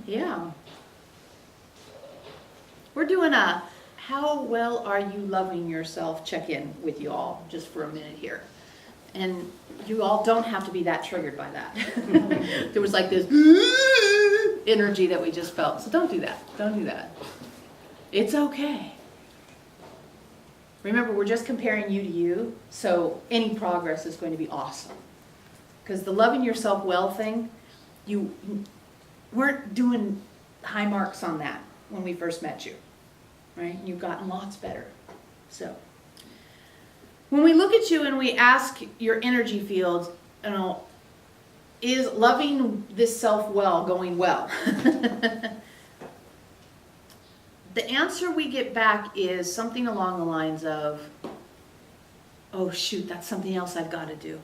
Yeah. We're doing a how well are you loving yourself check-in with you all just for a minute here. And you all don't have to be that triggered by that. There was like this energy that we just felt. So don't do that. Don't do that. It's okay. Remember, we're just comparing you to you, so any progress is going to be awesome. Because the loving yourself well thing, you weren't doing high marks on that when we first met you, right? You've gotten lots better. So when we look at you and we ask your energy field, you know, is loving this self well going well? The answer we get back is something along the lines of, oh shoot, that's something else I've got to do.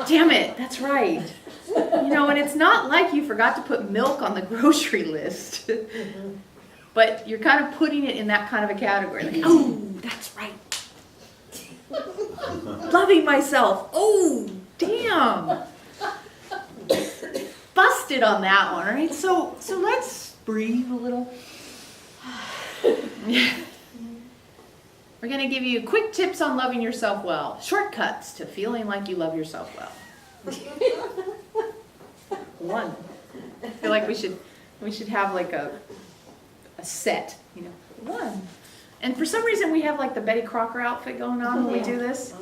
Damn it, that's right. You know, and it's not like you forgot to put milk on the grocery list, but you're kind of putting it in that kind of a category. Like, oh, that's right. Loving myself. Oh, damn. Busted on that one, right? So let's breathe a little. We're going to give you quick tips on loving yourself well. Shortcuts to feeling like you love yourself well. One. I feel like we should have like a set, you know. One. And for some reason we have like the Betty Crocker outfit going on when we do this.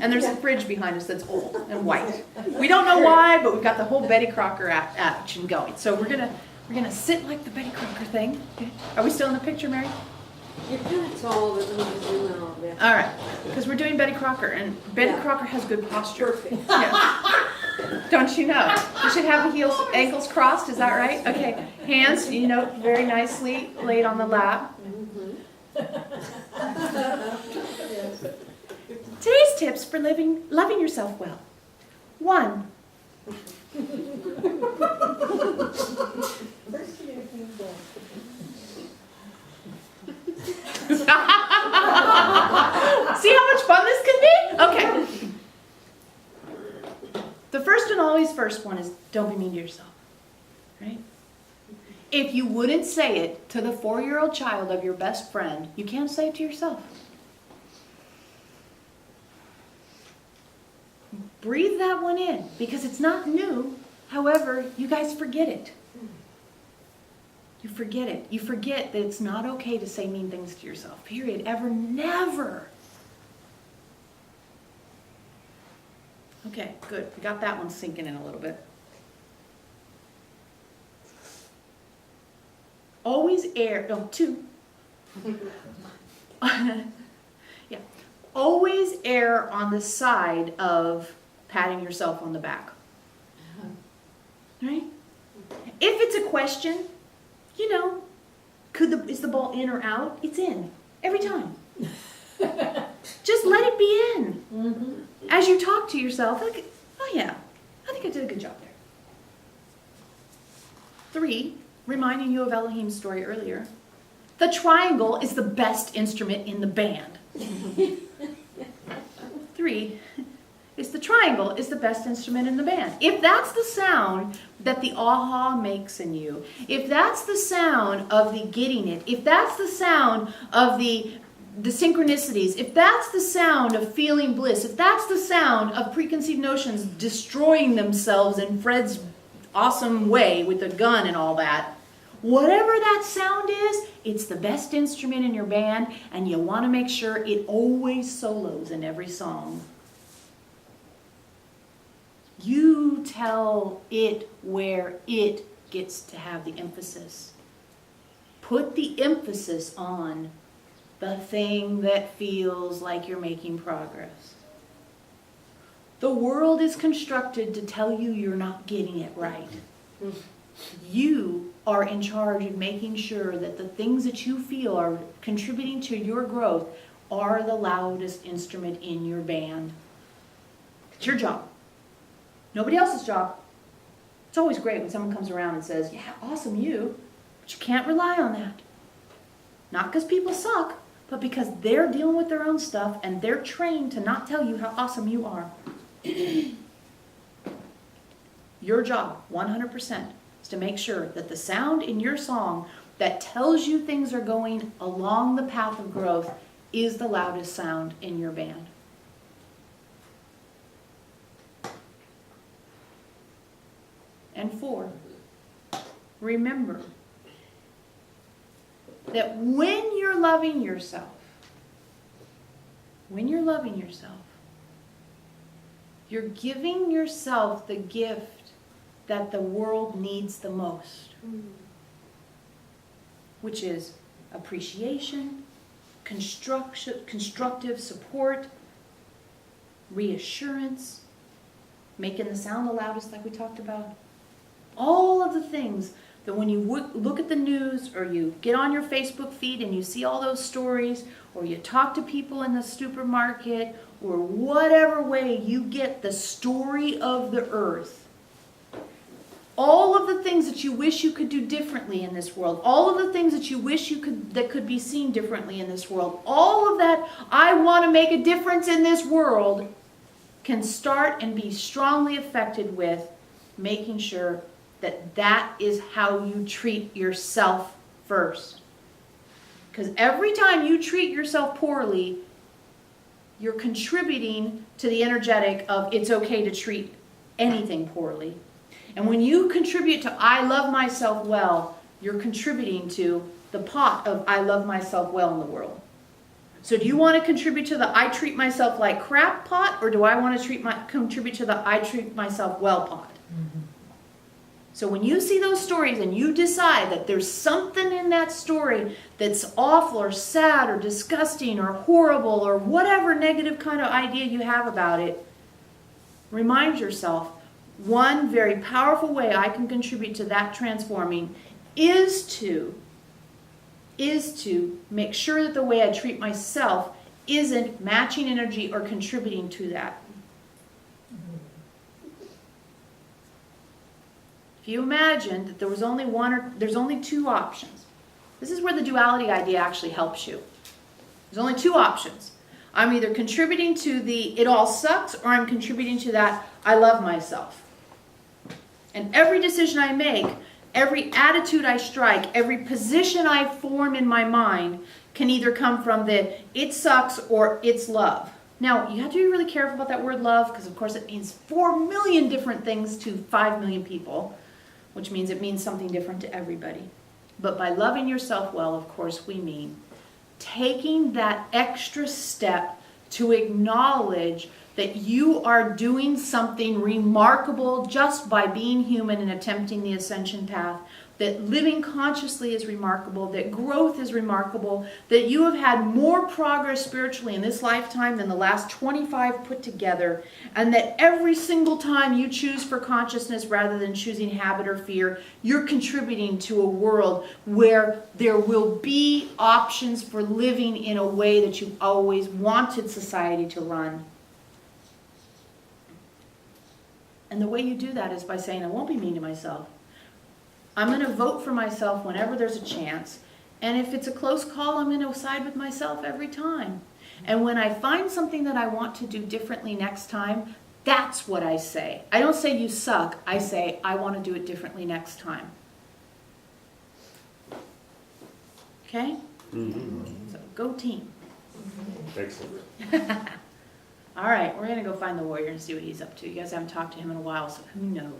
And there's a fridge behind us that's old and white. We don't know why, but we've got the whole Betty Crocker action going. So we're gonna sit like the Betty Crocker thing. Okay. Are we still in the picture, Mary? You're kind of tall, but let me just zoom in a little bit. All right, because we're doing Betty Crocker, and Betty Crocker has good posture. Perfect. Yeah. Don't you know? You should have the heels, ankles crossed. Is that right? Okay. Hands, you know, very nicely laid on the lap. Today's tips for loving yourself well. 1. See how much fun this can be? Okay. The first and always first one is don't be mean to yourself. Right? If you wouldn't say it to the 4-year-old child of your best friend, you can't say it to yourself. Breathe that one in, because it's not new. However, you guys forget it. You forget it. You forget that it's not okay to say mean things to yourself. Period. Ever. Never. Okay, good. We got that one sinking in a little bit. Always err. No, 2. Yeah. Always err on the side of patting yourself on the back. Right? If it's a question, you know, is the ball in or out? It's in. Every time. Just let it be in. As you talk to yourself, like, oh yeah, I think I did a good job there. 3, reminding you of Elohim's story earlier. The triangle is the best instrument in the band. 3 is the triangle is the best instrument in the band. If that's the sound that the aha makes in you, if that's the sound of the getting it, if that's the sound of the synchronicities, if that's the sound of feeling bliss, if that's the sound of preconceived notions destroying themselves in Fred's awesome way with the gun and all that, whatever that sound is, it's the best instrument in your band, and you want to make sure it always solos in every song. You tell it where it gets to have the emphasis. Put the emphasis on the thing that feels like you're making progress. The world is constructed to tell you you're not getting it right. You are in charge of making sure that the things that you feel are contributing to your growth are the loudest instrument in your band. It's your job. Nobody else's job. It's always great when someone comes around and says, yeah, awesome you, but you can't rely on that. Not because people suck, but because they're dealing with their own stuff and they're trained to not tell you how awesome you are. Your job, 100%, is to make sure that the sound in your song that tells you things are going along the path of growth is the loudest sound in your band. And 4, remember that when you're loving yourself, you're giving yourself the gift that the world needs the most, which is appreciation, constructive support, reassurance, making the sound the loudest like we talked about. All of the things that when you look at the news or you get on your Facebook feed and you see all those stories, or you talk to people in the supermarket, or whatever way you get the story of the earth, all of the things that you wish you could do differently in this world, all of the things that you wish that could be seen differently in this world, all of that, I want to make a difference in this world, can start and be strongly affected with making sure that that is how you treat yourself first. Because every time you treat yourself poorly, you're contributing to the energetic of it's okay to treat anything poorly. And when you contribute to I love myself well, you're contributing to the pot of I love myself well in the world. So do you want to contribute to the I treat myself like crap pot, or do I want to contribute to the I treat myself well pot? Mm-hmm. So when you see those stories and you decide that there's something in that story that's awful or sad or disgusting or horrible or whatever negative kind of idea you have about it, remind yourself, one very powerful way I can contribute to that transforming is to make sure that the way I treat myself isn't matching energy or contributing to that. If you imagine that there's only 2 options. This is where the duality idea actually helps you. There's only 2 options. I'm either contributing to the it all sucks, or I'm contributing to that I love myself. And every decision I make, every attitude I strike, every position I form in my mind can either come from the it sucks or it's love. Now, you have to be really careful about that word love, because of course it means 4 million different things to 5 million people, which means it means something different to everybody. But by loving yourself well, of course, we mean taking that extra step to acknowledge that you are doing something remarkable just by being human and attempting the ascension path, that living consciously is remarkable, that growth is remarkable, that you have had more progress spiritually in this lifetime than the last 25 put together, and that every single time you choose for consciousness rather than choosing habit or fear, you're contributing to a world where there will be options for living in a way that you've always wanted society to run. And the way you do that is by saying, I won't be mean to myself. I'm going to vote for myself whenever there's a chance. And if it's a close call, I'm going to side with myself every time. And when I find something that I want to do differently next time, that's what I say. I don't say you suck. I say I want to do it differently next time. Okay? Mm-hmm. So go team. Excellent. All right, we're going to go find the warrior and see what he's up to. You guys haven't talked to him in a while, so who knows?